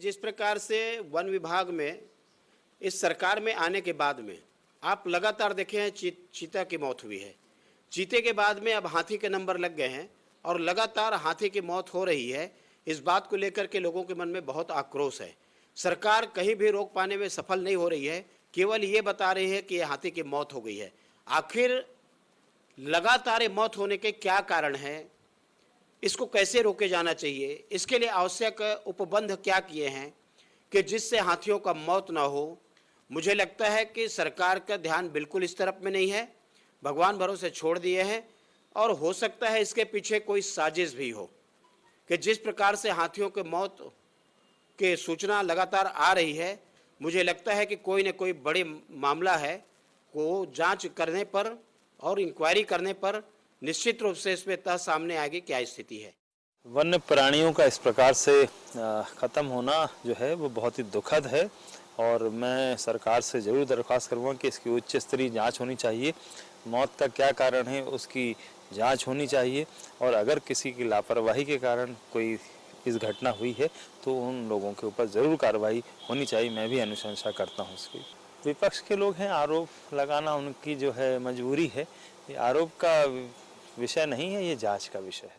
जिस प्रकार से वन विभाग में इस सरकार में आने के बाद में आप लगातार देखे हैं चीता की मौत हुई है। चीते के बाद में अब हाथी के नंबर लग गए हैं और लगातार हाथी की मौत हो रही है। इस बात को लेकर के लोगों के मन में बहुत आक्रोश है। सरकार कहीं भी रोक पाने में सफल नहीं हो रही है, केवल ये बता रही है कि ये हाथी की मौत हो गई है। आखिर लगातार मौत होने के क्या कारण हैं? इसको कैसे रोके जाना चाहिए? इसके लिए आवश्यक उपबंध क्या किए हैं कि जिससे हाथियों का मौत ना हो? मुझे लगता है कि सरकार का ध्यान बिल्कुल इस तरफ में नहीं है, भगवान भरोसे छोड़ दिए हैं। और हो सकता है इसके पीछे कोई साजिश भी हो कि जिस प्रकार से हाथियों के मौत के सूचना लगातार आ रही है, मुझे लगता है कि कोई न कोई बड़ी मामला है को जांच करने पर और इंक्वायरी करने पर निश्चित रूप से इसमें तह सामने आएगी क्या स्थिति है। वन्य प्राणियों का इस प्रकार से ख़त्म होना जो है वो बहुत ही दुखद है और मैं सरकार से ज़रूर दरख्वास्त करूँगा कि इसकी उच्च स्तरीय जांच होनी चाहिए। मौत का क्या कारण है उसकी जांच होनी चाहिए और अगर किसी की लापरवाही के कारण कोई इस घटना हुई है तो उन लोगों के ऊपर ज़रूर कार्रवाई होनी चाहिए। मैं भी अनुशंसा करता हूँ इसकी। विपक्ष के लोग हैं, आरोप लगाना उनकी जो है मजबूरी है। ये आरोप का विषय नहीं है, ये जांच का विषय है।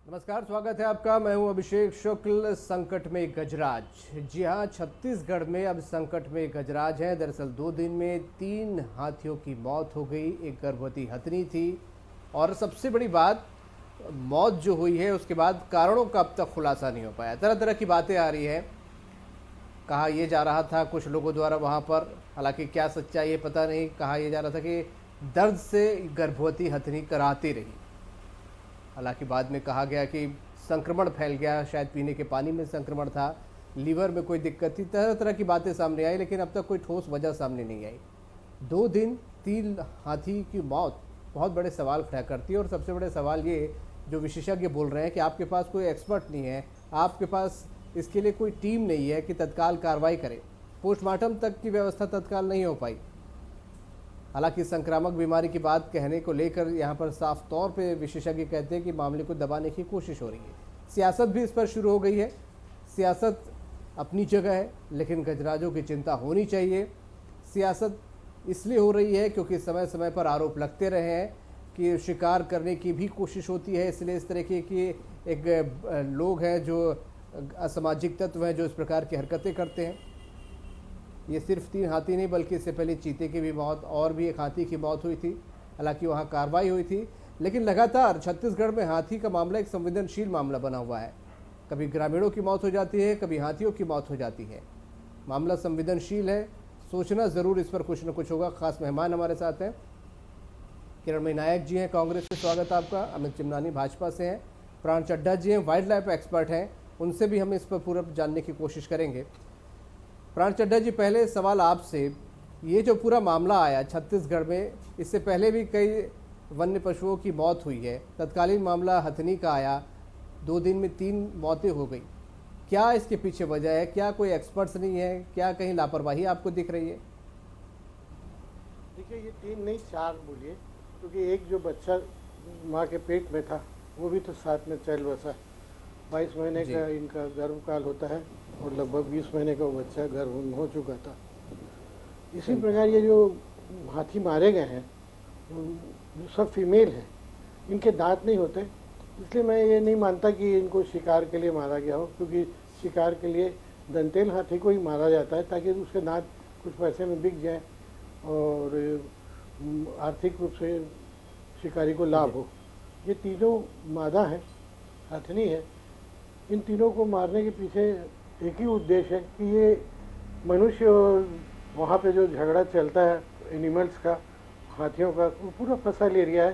नमस्कार, स्वागत है आपका। मैं हूं अभिषेक शुक्ल। संकट में गजराज। जी हां, छत्तीसगढ़ में अब संकट में गजराज है। दरअसल 2 दिन में 3 हाथियों की मौत हो गई। एक गर्भवती हथनी थी और सबसे बड़ी बात, मौत जो हुई है उसके बाद कारणों का अब तक खुलासा नहीं हो पाया। तरह तरह की बातें आ रही हैं। कहा यह जा रहा था कुछ लोगों द्वारा वहां पर, हालांकि क्या सच्चाई है पता नहीं, कहा यह जा रहा था कि दर्द से गर्भवती हथनी कराती रही। हालांकि बाद में कहा गया कि संक्रमण फैल गया, शायद पीने के पानी में संक्रमण था, लीवर में कोई दिक्कत थी। तरह तरह की बातें सामने आई, लेकिन अब तक कोई ठोस वजह सामने नहीं आई। 2 दिन 3 हाथी की मौत बहुत बड़े सवाल खड़ा करती है। और सबसे बड़े सवाल ये जो विशेषज्ञ बोल रहे हैं कि आपके पास कोई एक्सपर्ट नहीं है, आपके पास इसके लिए कोई टीम नहीं है कि तत्काल कार्रवाई करे। पोस्टमार्टम तक की व्यवस्था तत्काल नहीं हो पाई। हालांकि संक्रामक बीमारी की बात कहने को लेकर यहाँ पर साफ तौर पे विशेषज्ञ कहते हैं कि मामले को दबाने की कोशिश हो रही है। सियासत भी इस पर शुरू हो गई है। सियासत अपनी जगह है, लेकिन गजराजों की चिंता होनी चाहिए। सियासत इसलिए हो रही है क्योंकि समय समय पर आरोप लगते रहे हैं कि शिकार करने की भी कोशिश होती है, इसलिए इस तरीके की एक लोग हैं जो असामाजिक तत्व हैं जो इस प्रकार की हरकतें करते हैं। ये सिर्फ 3 हाथी नहीं बल्कि इससे पहले चीते की भी मौत और भी एक हाथी की मौत हुई थी। हालांकि वहाँ कार्रवाई हुई थी, लेकिन लगातार छत्तीसगढ़ में हाथी का मामला एक संवेदनशील मामला बना हुआ है। कभी ग्रामीणों की मौत हो जाती है, कभी हाथियों की मौत हो जाती है। मामला संवेदनशील है, सोचना ज़रूर इस पर कुछ न कुछ होगा। खास मेहमान हमारे साथ हैं, किरणमयी नायक जी हैं कांग्रेस से, स्वागत आपका। अमित चिमनानी भाजपा से हैं। प्राण चड्ढा जी हैं, वाइल्ड लाइफ एक्सपर्ट हैं, उनसे भी हम इस पर पूरा जानने की कोशिश करेंगे। प्राण चड्ढा जी, पहले सवाल आपसे, ये जो पूरा मामला आया छत्तीसगढ़ में, इससे पहले भी कई वन्य पशुओं की मौत हुई है। तत्कालीन मामला हथनी का आया, 2 दिन में 3 मौतें हो गई। क्या इसके पीछे वजह है? क्या कोई एक्सपर्ट्स नहीं है? क्या कहीं लापरवाही आपको दिख रही है? देखिए, ये 3 नहीं 4 बोलिए, क्योंकि एक जो बच्चा माँ के पेट में था वो भी तो साथ में चल बसा। 22 महीने का इनका गर्भकाल होता है और लगभग 20 महीने का वो बच्चा गर्भ में हो चुका था। इसी प्रकार ये जो हाथी मारे गए हैं वो सब फीमेल हैं, इनके दांत नहीं होते। इसलिए मैं ये नहीं मानता कि इनको शिकार के लिए मारा गया हो, क्योंकि शिकार के लिए दंतेल हाथी को ही मारा जाता है ताकि उसके दांत कुछ पैसे में बिक जाए और आर्थिक रूप से शिकारी को लाभ हो। ये तीनों मादा है, हथनी है। इन तीनों को मारने के पीछे एक ही उद्देश्य है कि ये मनुष्य और वहाँ पे जो झगड़ा चलता है एनिमल्स का, हाथियों का, वो पूरा फसल एरिया है,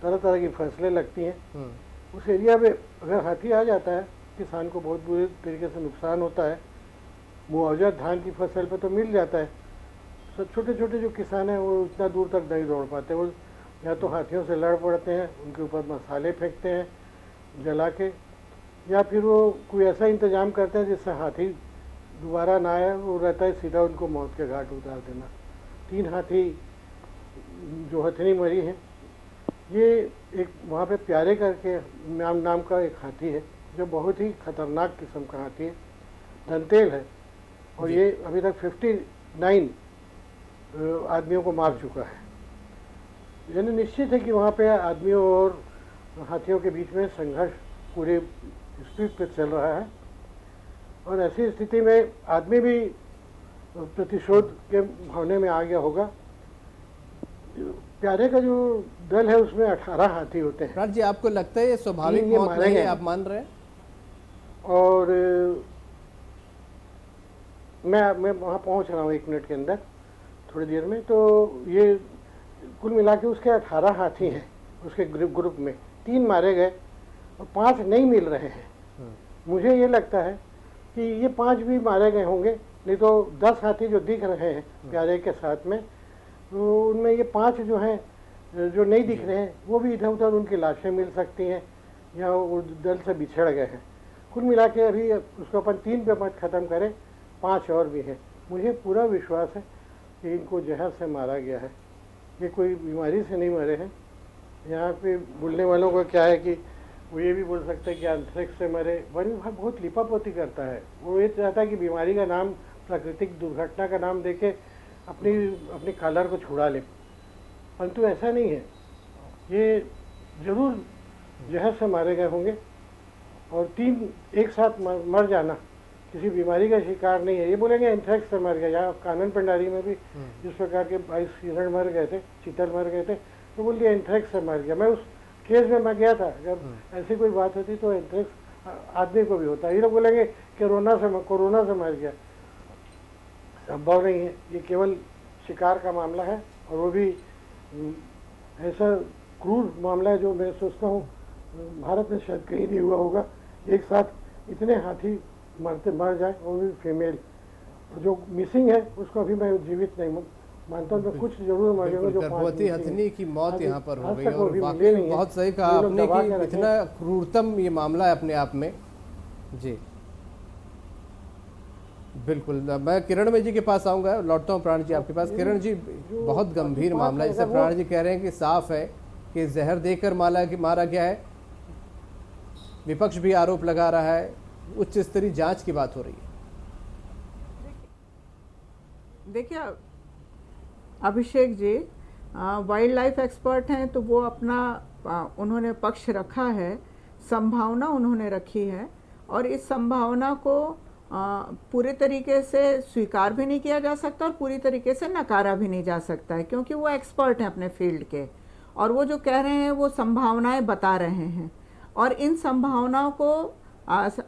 तरह तरह की फसलें लगती हैं। उस एरिया में अगर हाथी आ जाता है, किसान को बहुत बुरे तरीके से नुकसान होता है। मुआवजा धान की फसल पर तो मिल जाता है, सब छोटे छोटे जो किसान हैं वो इतना दूर तक नहीं दौड़ पाते। वो या तो हाथियों से लड़ पड़ते हैं, उनके ऊपर मसाले फेंकते हैं जला के, या फिर वो कोई ऐसा इंतज़ाम करते हैं जिससे हाथी दोबारा ना आए, वो रहता है सीधा उनको मौत के घाट उतार देना। 3 हाथी जो हथनी मरी है, ये एक वहाँ पे प्यारे करके नाम का एक हाथी है जो बहुत ही खतरनाक किस्म का हाथी है, दंतेल है, और ये अभी तक 59 आदमियों को मार चुका है। यानी निश्चित है कि वहाँ पे आदमियों और हाथियों के बीच में संघर्ष पूरे स्पीड पे चल रहा है, और ऐसी स्थिति में आदमी भी प्रतिशोध के भावने में आ गया होगा। प्यारे का जो दल है उसमें 18 हाथी होते हैं। प्राण जी, आपको लगता है ये स्वाभाविक ये मौत मारे नहीं है, गए। आप मान रहे हैं? और मैं वहाँ पहुँच रहा हूँ 1 मिनट के अंदर, थोड़ी देर में। तो ये कुल मिला के उसके 18 हाथी हैं उसके ग्रुप में। 3 मारे गए और 5 नहीं मिल रहे हैं। मुझे ये लगता है कि ये 5 भी मारे गए होंगे, नहीं तो 10 हाथी जो दिख रहे हैं प्यारे के साथ में, तो उनमें ये 5 जो हैं जो नहीं दिख रहे हैं, वो भी इधर उधर उनकी लाशें मिल सकती हैं या वो दल से बिछड़ गए हैं। कुल मिला के अभी उसको अपन 3 पे मत ख़त्म करें, 5 और भी हैं। मुझे पूरा विश्वास है कि इनको जहर से मारा गया है, ये कोई बीमारी से नहीं मरे हैं। यहाँ पे बोलने वालों का क्या है कि वो ये भी बोल सकते हैं कि एंथ्रेक्स से मरे। वन विभाग बहुत लिपापोती करता है, वो ये चाहता है कि बीमारी का नाम, प्राकृतिक दुर्घटना का नाम देके अपनी कॉलर को छुड़ा ले, परंतु ऐसा नहीं है। ये जरूर जहर से मारे गए होंगे, और 3 एक साथ मर जाना किसी बीमारी का शिकार नहीं है। ये बोलेंगे एंथ्रेक्स से मर गया, यहाँ कानन पेंडारी में भी जिस प्रकार के 22 हिरण मर गए थे, चीतल मर गए थे, तो बोल दिया एंथ्रेक्स से मर गया। मैं उस केस में मैं गया था, जब ऐसी कोई बात होती तो एंथ्रेक्स आदमी को भी होता है। ये लोग बोलेंगे कोरोना से मर गया, संभव नहीं है। ये केवल शिकार का मामला है, और वो भी ऐसा क्रूर मामला है जो मैं सोचता हूँ भारत में शायद कहीं नहीं हुआ होगा। एक साथ इतने हाथी मर जाए, और भी फीमेल। जो मिसिंग है उसको अभी मैं जीवित नहीं मानता हूँ, कुछ जरूर मर गए जो 5 गर्भवती हथनी की मौत यहाँ पर हो गई, और वाकई वाकई बहुत सही कहा आपने कि इतना क्रूरतम ये मामला है अपने आप में। जी बिल्कुल, मैं किरण में जी के पास आऊंगा, लौटता हूँ प्राण जी आपके पास। किरण जी, बहुत गंभीर मामला है, जैसे प्राण जी कह रहे हैं कि साफ है कि जहर देकर मारा गया है। विपक्ष भी आरोप लगा रहा है, उच्च स्तरीय जांच की बात हो रही है। देखिए Abhishek ji wild life expert हैं, तो वो अपना उन्होंने पक्ष रखा है, संभावना उन्होंने रखी है, और इस संभावना को पूरे तरीके से स्वीकार भी नहीं किया जा सकता और पूरी तरीके से नकारा भी नहीं जा सकता है, क्योंकि वो एक्सपर्ट हैं अपने फील्ड के, और वो जो कह रहे हैं वो संभावनाएं बता रहे हैं, और इन संभावनाओं को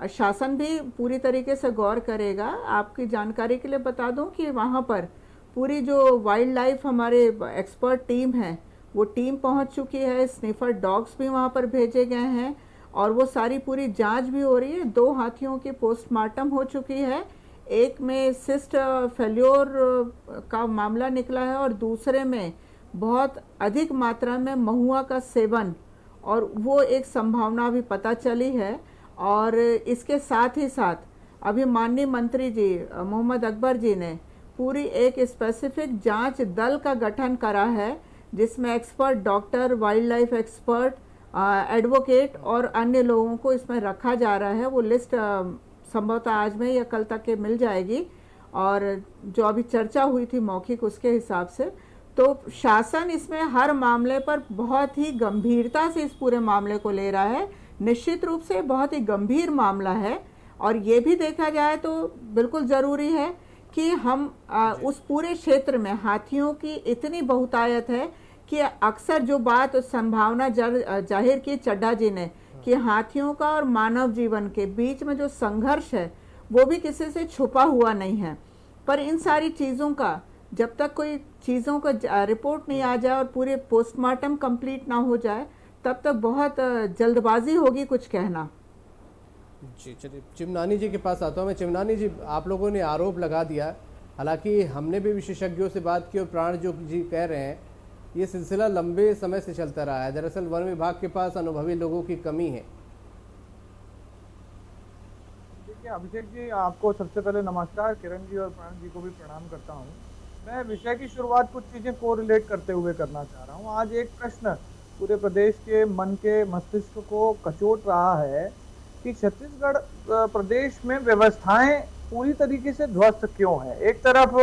शासन भी पूरी तरीके से गौर करेगा। आपकी जानकारी के लिए बता दूं कि वहाँ पर पूरी जो वाइल्ड लाइफ हमारे एक्सपर्ट टीम है, वो टीम पहुँच चुकी है, स्निफर डॉग्स भी वहाँ पर भेजे गए हैं, और वो सारी पूरी जांच भी हो रही है। 2 हाथियों की पोस्टमार्टम हो चुकी है, एक में सिस्ट फेल्योर का मामला निकला है, और दूसरे में बहुत अधिक मात्रा में महुआ का सेवन, और वो एक संभावना भी पता चली है। और इसके साथ ही साथ अभी माननीय मंत्री जी मोहम्मद अकबर जी ने पूरी एक स्पेसिफिक जांच दल का गठन करा है, जिसमें expert doctor, wild life expert, advocate और अन्य लोगों को इसमें रखा जा रहा है। वो लिस्ट संभवतः आज में या कल तक के मिल जाएगी, और जो अभी चर्चा हुई थी मौखिक उसके हिसाब से, तो शासन इसमें हर मामले पर बहुत ही गंभीरता से इस पूरे मामले को ले रहा है। निश्चित रूप से बहुत ही गंभीर मामला है, और ये भी देखा जाए तो बिल्कुल ज़रूरी है कि हम उस पूरे क्षेत्र में हाथियों की इतनी बहुतायत है कि अक्सर जो बात संभावना जाहिर की चड्ढा जी ने कि हाथियों का और मानव जीवन के बीच में जो संघर्ष है वो भी किसी से छुपा हुआ नहीं है। पर इन सारी चीज़ों का जब तक कोई चीज़ों का रिपोर्ट नहीं आ जाए और पूरे पोस्टमार्टम कंप्लीट ना हो जाए, तब तक बहुत जल्दबाजी होगी कुछ कहना। जी चलिए, चिमनानी जी के पास आता हूँ मैं। चिमनानी जी, आप लोगों ने आरोप लगा दिया, हालांकि हमने भी विशेषज्ञों से बात की और प्राण जो जी कह रहे हैं ये सिलसिला लंबे समय से चलता रहा है। दरअसल वन विभाग के पास अनुभवी लोगों की कमी है। देखिए अभिषेक जी, आपको सबसे पहले नमस्कार, किरण जी और प्राण जी को भी प्रणाम करता हूँ। मैं विषय की शुरुआत कुछ चीजें कोरिलेट करते हुए करना चाह रहा हूँ। आज एक प्रश्न पूरे प्रदेश के मन के मस्तिष्क को कचोट रहा है कि छत्तीसगढ़ प्रदेश में व्यवस्थाएं पूरी तरीके से ध्वस्त क्यों है। एक तरफ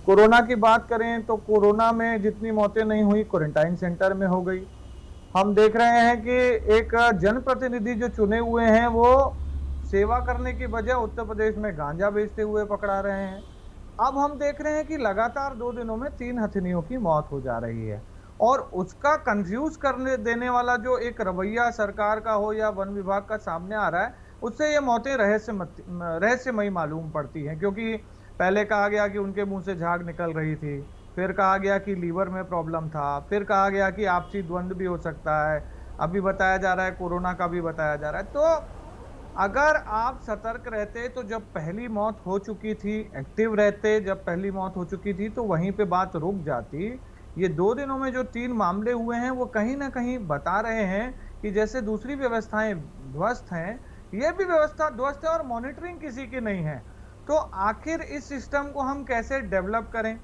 कोरोना की बात करें तो कोरोना में जितनी मौतें नहीं हुई क्वारंटाइन सेंटर में हो गई। हम देख रहे हैं कि एक जनप्रतिनिधि जो चुने हुए हैं वो सेवा करने की बजाय उत्तर प्रदेश में गांजा बेचते हुए पकड़ा रहे हैं। अब हम देख रहे हैं कि लगातार 2 दिनों में 3 हथिनियों की मौत हो जा रही है और उसका कंफ्यूज करने देने वाला जो एक रवैया सरकार का हो या वन विभाग का सामने आ रहा है, उससे ये मौतें रहस्यमयी मालूम पड़ती हैं। क्योंकि पहले कहा गया कि उनके मुंह से झाग निकल रही थी, फिर कहा गया कि लीवर में प्रॉब्लम था, फिर कहा गया कि आपसी द्वंद्व भी हो सकता है, अभी बताया जा रहा है कोरोना का भी बताया जा रहा है। तो अगर आप सतर्क रहते तो जब पहली मौत हो चुकी थी, एक्टिव रहते जब पहली मौत हो चुकी थी, तो वहीं पे बात रुक जाती। ये 2 दिनों में जो 3 मामले हुए हैं वो कहीं ना कहीं बता रहे हैं कि जैसे दूसरी व्यवस्थाएं ध्वस्त हैं, ये भी व्यवस्था ध्वस्त है और मॉनिटरिंग किसी की नहीं है। तो आखिर इस सिस्टम को हम कैसे डेवलप करें,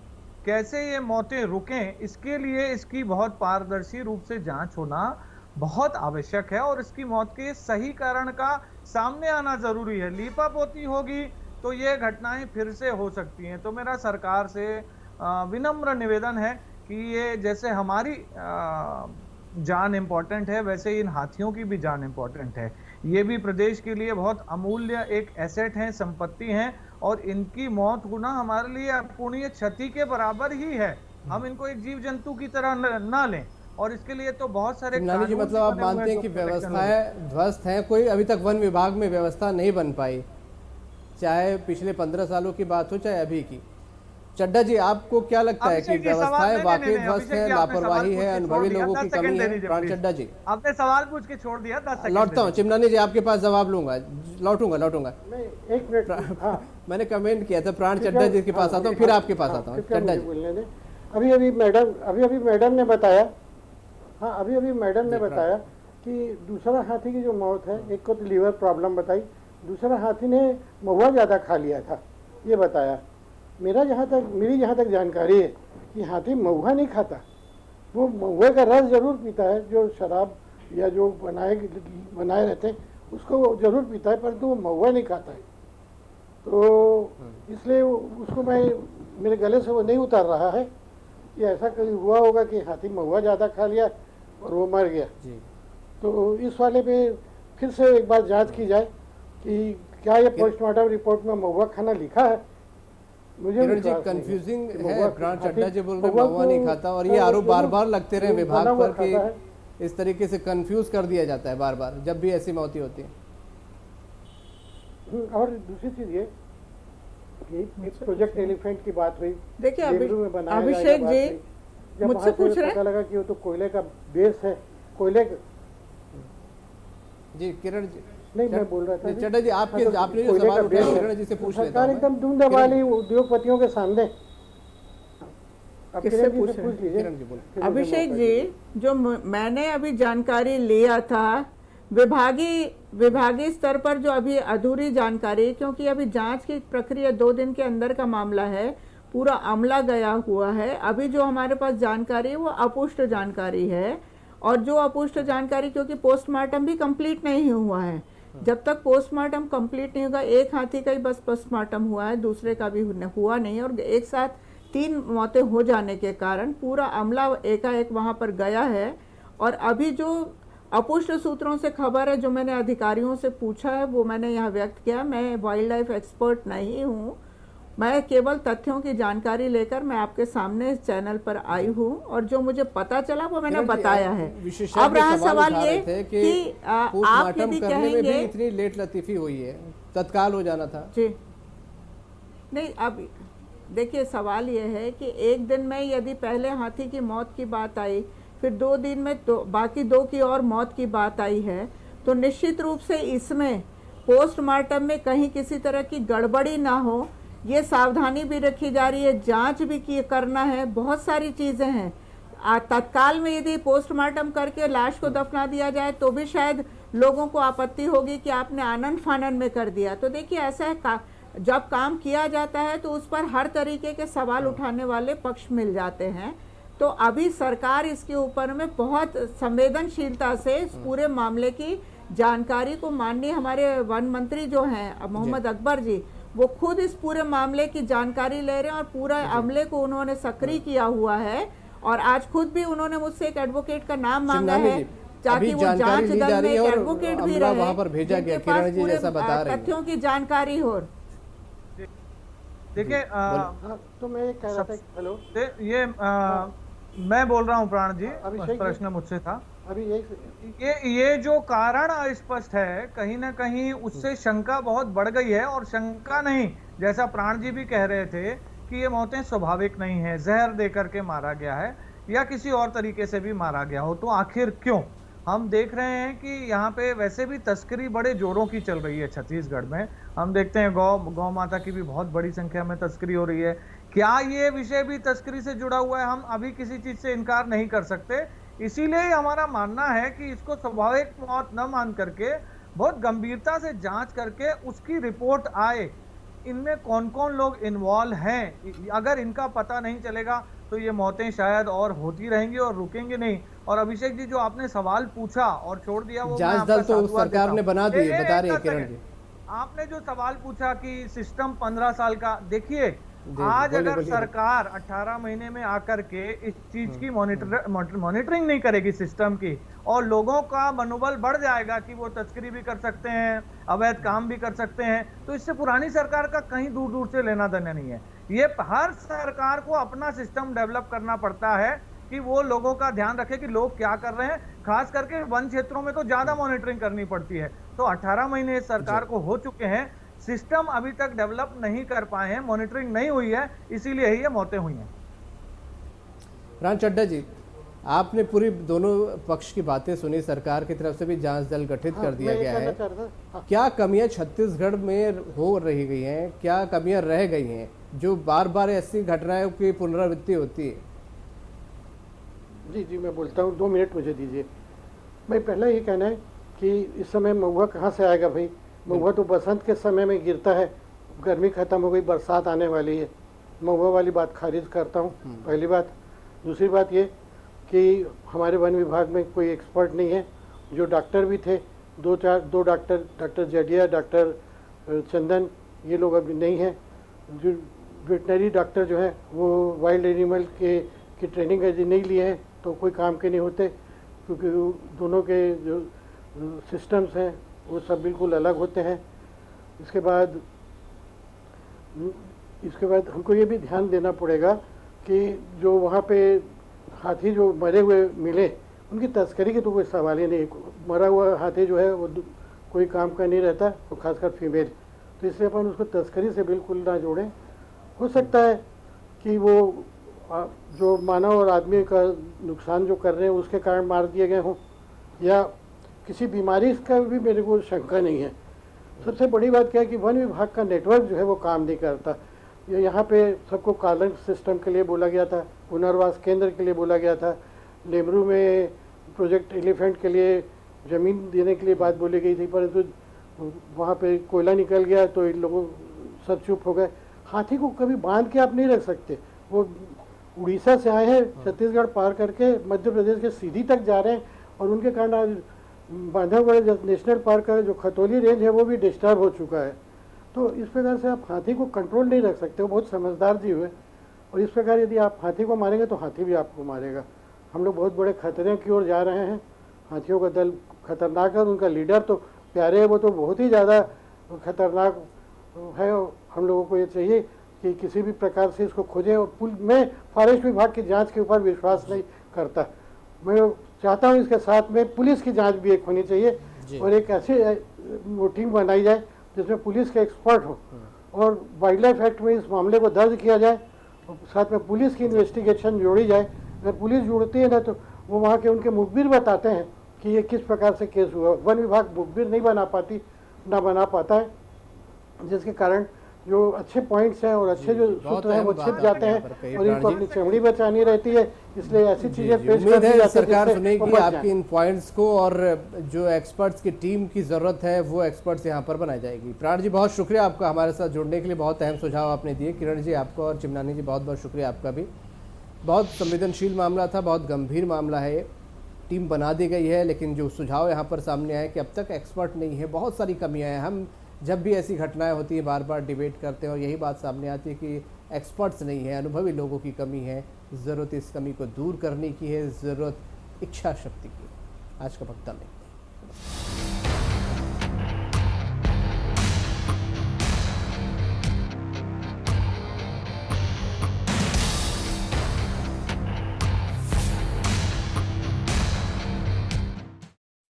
कैसे ये मौतें रुकें, इसके लिए इसकी बहुत पारदर्शी रूप से जांच होना बहुत आवश्यक है और इसकी मौत के सही कारण का सामने आना जरूरी है। लीपापोती होगी तो ये घटनाएं फिर से हो सकती हैं। तो मेरा सरकार से विनम्र निवेदन है कि ये जैसे हमारी जान इंपॉर्टेंट है, वैसे इन हाथियों की भी जान इंपॉर्टेंट है। ये भी प्रदेश के लिए बहुत अमूल्य एक एसेट है, संपत्ति है और इनकी मौत होना हमारे लिए अपूर्णीय क्षति के बराबर ही है। हम इनको एक जीव जंतु की तरह ना लें और इसके लिए तो बहुत सारे नानी जी, मतलब आप मानते हैं कि व्यवस्थाएं ध्वस्त हैं, कोई अभी तक वन विभाग में व्यवस्था नहीं बन पाई, चाहे पिछले 15 सालों की बात हो चाहे अभी की। चड्डा जी, आपको क्या लगता है कि व्यवस्थाएं वाकई ध्वस्त है, लापरवाही है, अनुभवी लोगों की कमी है? प्राण चड्डा जी, आपने सवाल पूछ के छोड़ दिया। 10 सेकंड लौटता हूँ। चिमनानी जी, आपके पास जवाब लूंगा, लौटूंगा। एक मिनट, हाँ मैंने कमेंट किया था, प्राण चड्डा जी के पास आता हूँ, फिर आपके पास आता हूँ। चड्डा जी, अभी मैडम ने बताया, हाँ अभी मैडम ने बताया कि दूसरा हाथी की जो मौत है, एक को तो लीवर प्रॉब्लम बताई, दूसरा हाथी ने महुआ ज़्यादा खा लिया था, ये बताया। मेरी जहाँ तक जानकारी है कि हाथी महुआ नहीं खाता, वो महुए का रस जरूर पीता है, जो शराब या जो बनाए रहते हैं उसको वो जरूर पीता है, परंतु वो महुआ नहीं खाता है। तो इसलिए उसको मेरे गले से वो नहीं उतर रहा है कि ऐसा कभी हुआ होगा कि हाथी महुआ ज़्यादा खा लिया और वो मर गया जी। तो इस वाले पे फिर से एक बार जांच की जाए कि क्या ये पोस्टमार्टम रिपोर्ट में महुआ खाना लिखा है। मुझे कंफ्यूजिंग है, प्राण चड्डा जी बोल रहे महुआ नहीं खाता और ये आरोप बार बार लगते रहे विभाग पर कि इस तरीके से कंफ्यूज कर दिया जाता है बार बार जब भी ऐसी मौतें होती है। और दूसरी चीज ये प्रोजेक्ट एलिफेंट की बात हुई, देखिए अभिषेक जी मुझसे पूछ रहे हैं, पता लगा कि वो तो कोयले का बेस है, कोयले जी। किरण जी, नहीं मैं बोल रहा था चड्डा जी, आपने जो सवाल उठाया किरण जी से पूछ लेता हूं। सरकार एकदम धूम दबाली उद्योगपतियों के सामने। किससे पूछ लीजिए अभिषेक जी, जो मैंने अभी जानकारी लिया था विभागीय स्तर पर, जो अभी अधूरी जानकारी, क्योंकि अभी जांच की प्रक्रिया 2 दिन के अंदर का मामला है, पूरा अमला गया हुआ है। अभी जो हमारे पास जानकारी है वो अपुष्ट जानकारी है और जो अपुष्ट जानकारी, क्योंकि पोस्टमार्टम भी कंप्लीट नहीं हुआ है, जब तक पोस्टमार्टम कंप्लीट नहीं होगा, एक हाथी का ही बस पोस्टमार्टम हुआ है, दूसरे का भी हुआ नहीं और एक साथ 3 मौतें हो जाने के कारण पूरा अमला एकाएक वहां पर गया है। और अभी जो अपुष्ट सूत्रों से खबर है, जो मैंने अधिकारियों से पूछा है, वो मैंने यहाँ व्यक्त किया। मैं वाइल्ड लाइफ एक्सपर्ट नहीं हूँ, मैं केवल तथ्यों की जानकारी लेकर मैं आपके सामने इस चैनल पर आई हूँ और जो मुझे पता चला वो मैंने बताया है। अब रहा सवाल ये कि आप यदि कहेंगे इतनी लेट लतीफी हुई है, तत्काल हो जाना था जी। नहीं, अब देखिए सवाल ये है कि एक दिन में यदि पहले हाथी की मौत की बात आई, फिर 2 दिन में तो बाकी 2 की और मौत की बात आई है, तो निश्चित रूप से इसमें पोस्टमार्टम में कहीं किसी तरह की गड़बड़ी ना हो, ये सावधानी भी रखी जा रही है, जांच भी करना है, बहुत सारी चीज़ें हैं। तत्काल में यदि पोस्टमार्टम करके लाश को दफना दिया जाए तो भी शायद लोगों को आपत्ति होगी कि आपने आनन फानन में कर दिया। तो देखिए ऐसा है, जब काम किया जाता है तो उस पर हर तरीके के सवाल उठाने वाले पक्ष मिल जाते हैं। तो अभी सरकार इसके ऊपर में बहुत संवेदनशीलता से इस पूरे मामले की जानकारी को, माननीय हमारे वन मंत्री जो हैं मोहम्मद अकबर जी, वो खुद इस पूरे मामले की जानकारी ले रहे हैं और पूरा अमले को उन्होंने सक्रिय किया हुआ है। और आज खुद भी उन्होंने मुझसे एक एडवोकेट का नाम मांगा है ताकि वो जांच दल में एक एडवोकेट भी रहे, वहां पर भेजा गया। किरण जी जैसा बता रहे हैं, तथ्यों की जानकारी हो। देखिए तो मैं ये कह रहा था, हेलो, ये मैं बोल रहा हूँ प्राण जी, अभिषेक प्रश्न मुझसे था। अभी ये जो कारण अस्पष्ट है, कहीं ना कहीं उससे शंका बहुत बढ़ गई है। और शंका नहीं, जैसा प्राण जी भी कह रहे थे कि ये मौतें स्वाभाविक नहीं है, जहर दे करके मारा गया है या किसी और तरीके से भी मारा गया हो, तो आखिर क्यों? हम देख रहे हैं कि यहाँ पे वैसे भी तस्करी बड़े जोरों की चल रही है छत्तीसगढ़ में। हम देखते हैं गौ माता की भी बहुत बड़ी संख्या में तस्करी हो रही है। क्या ये विषय भी तस्करी से जुड़ा हुआ है? हम अभी किसी चीज से इनकार नहीं कर सकते। इसीलिए हमारा मानना है कि इसको स्वाभाविक मौत न मान करके बहुत गंभीरता से जांच करके उसकी रिपोर्ट आए, इनमें कौन कौन लोग इन्वॉल्व हैं। अगर इनका पता नहीं चलेगा तो ये मौतें शायद और होती रहेंगी और रुकेंगे नहीं। और अभिषेक जी, जो आपने सवाल पूछा और छोड़ दिया, वो जांच दल तो सरकार ने बना दिए, बता रहे हैं किरण जी। आपने जो सवाल पूछा कि सिस्टम 15 साल का, देखिए आज अगर सरकार 18 महीने में आकर के इस चीज की मॉनिटरिंग नहीं करेगी सिस्टम की, और लोगों का मनोबल बढ़ जाएगा कि वो तस्करी भी कर सकते हैं, अवैध काम भी कर सकते हैं, तो इससे पुरानी सरकार का कहीं दूर दूर से लेना देना नहीं है। ये हर सरकार को अपना सिस्टम डेवलप करना पड़ता है कि वो लोगों का ध्यान रखे कि लोग क्या कर रहे हैं। खास करके वन क्षेत्रों में तो ज्यादा मॉनिटरिंग करनी पड़ती है। तो 18 महीने सरकार को हो चुके हैं, सिस्टम अभी तक डेवलप नहीं कर पाए हैं, मॉनिटरिंग नहीं हुई है, इसीलिए ही ये मौतें हुई हैं। प्राण चड्ढा जी, आपने पूरी दोनों पक्ष की बातें सुनी, सरकार की तरफ से भी जांच दल गठित कर दिया गया है। क्या कमियां छत्तीसगढ़ में हो रही गई हैं, क्या कमियां रह गई हैं जो बार बार ऐसी घटनाओं की पुनरावृत्ति होती है? जी मैं बोलता हूँ, 2 मिनट मुझे दीजिए। भाई पहला ये कहना है कि इस समय महुआ कहाँ से आएगा भाई? महुआ तो बसंत के समय में गिरता है, गर्मी खत्म हो गई, बरसात आने वाली है। महुआ वाली बात खारिज करता हूँ, पहली बात। दूसरी बात ये कि हमारे वन विभाग में कोई एक्सपर्ट नहीं है। जो डॉक्टर भी थे, दो डॉक्टर जडिया, डॉक्टर चंदन, ये लोग अभी नहीं हैं। जो वेटनरी डॉक्टर जो है वो वाइल्ड एनिमल की ट्रेनिंग यदि नहीं लिए हैं तो कोई काम के नहीं होते, क्योंकि दोनों के जो सिस्टम्स हैं वो सब बिल्कुल अलग होते हैं। इसके बाद हमको ये भी ध्यान देना पड़ेगा कि जो वहाँ पे हाथी जो मरे हुए मिले, उनकी तस्करी की तो कोई सवाल ही नहीं। मरा हुआ हाथी जो है वो कोई काम का नहीं रहता, तो खासकर फीमेल, तो इसलिए अपन उसको तस्करी से बिल्कुल ना जोड़ें। हो सकता है कि वो जो मानव और आदमी का नुकसान जो कर रहे हैं उसके कारण मार दिए गए हों, या किसी बीमारी का भी मेरे को शंका नहीं है। सबसे बड़ी बात क्या है कि वन विभाग का नेटवर्क जो है वो काम नहीं करता। यहाँ पे सबको कॉलर सिस्टम के लिए बोला गया था, पुनर्वास केंद्र के लिए बोला गया था, लेमरू में प्रोजेक्ट एलिफेंट के लिए ज़मीन देने के लिए बात बोली गई थी, परंतु वहाँ पे कोयला निकल गया तो इन लोगों सब चुप हो गए। हाथी को कभी बांध के आप नहीं रख सकते। वो उड़ीसा से आए हैं, छत्तीसगढ़ पार करके मध्य प्रदेश के सीधी तक जा रहे हैं, और उनके कारण आज बांधवगढ़ नेशनल पार्क का जो खतौली रेंज है वो भी डिस्टर्ब हो चुका है। तो इस प्रकार से आप हाथी को कंट्रोल नहीं रख सकते। वो बहुत समझदार जीव है, और इस प्रकार यदि आप हाथी को मारेंगे तो हाथी भी आपको मारेगा। हम लोग बहुत बड़े खतरे की ओर जा रहे हैं। हाथियों का दल खतरनाक है, उनका लीडर तो प्यारे है, वो तो बहुत ही ज़्यादा खतरनाक है। हम लोगों को ये चाहिए कि किसी भी प्रकार से इसको खोजें। और मैं फॉरेस्ट विभाग की जांच के ऊपर विश्वास नहीं करता। मैं चाहता हूँ इसके साथ में पुलिस की जांच भी एक होनी चाहिए, और एक ऐसी टीम बनाई जाए जिसमें पुलिस के एक्सपर्ट हो, और वाइल्ड लाइफ एक्ट में इस मामले को दर्ज किया जाए, और साथ में पुलिस की इन्वेस्टिगेशन जोड़ी जाए। अगर पुलिस जोड़ती है ना तो वो वहाँ के उनके मुखबिर बताते हैं कि ये किस प्रकार से केस हुआ। वन विभाग मुखबिर नहीं बना पाता है, जिसके कारण जो अच्छे पॉइंट्स हैं और अच्छे जो बहुत सूत्र हैं वो अहम छिप बात जाते आपने हैं यहाँ पर कही, और इनको प्राण जी। अपनी चमड़ी बचानी रहती है, इसलिए ऐसी चीजें पेश उम्मीद कर दी है जाती सरकार जिससे सुनेगी वो बच आपकी जाएं। इन पॉइंट्स को, और जो एक्सपर्ट्स की टीम की ज़रूरत है वो एक्सपर्ट्स यहाँ पर बनाई जाएगी। प्राण जी बहुत शुक्रिया आपका हमारे साथ जुड़ने के लिए, बहुत अहम सुझाव आपने दिए। किरण जी आपका और चिमनानी जी बहुत बहुत शुक्रिया आपका भी। बहुत संवेदनशील मामला था, बहुत गंभीर मामला है। टीम बना दी गई है, लेकिन जो सुझाव यहाँ पर सामने आए कि अब तक एक्सपर्ट नहीं है, बहुत सारी कमियां हैं। हम जब भी ऐसी घटनाएं होती है बार बार डिबेट करते हैं और यही बात सामने आती है कि एक्सपर्ट्स नहीं है, अनुभवी लोगों की कमी है। ज़रूरत इस कमी को दूर करने की है, ज़रूरत इच्छा शक्ति की। आज का वक्तव्य नहीं।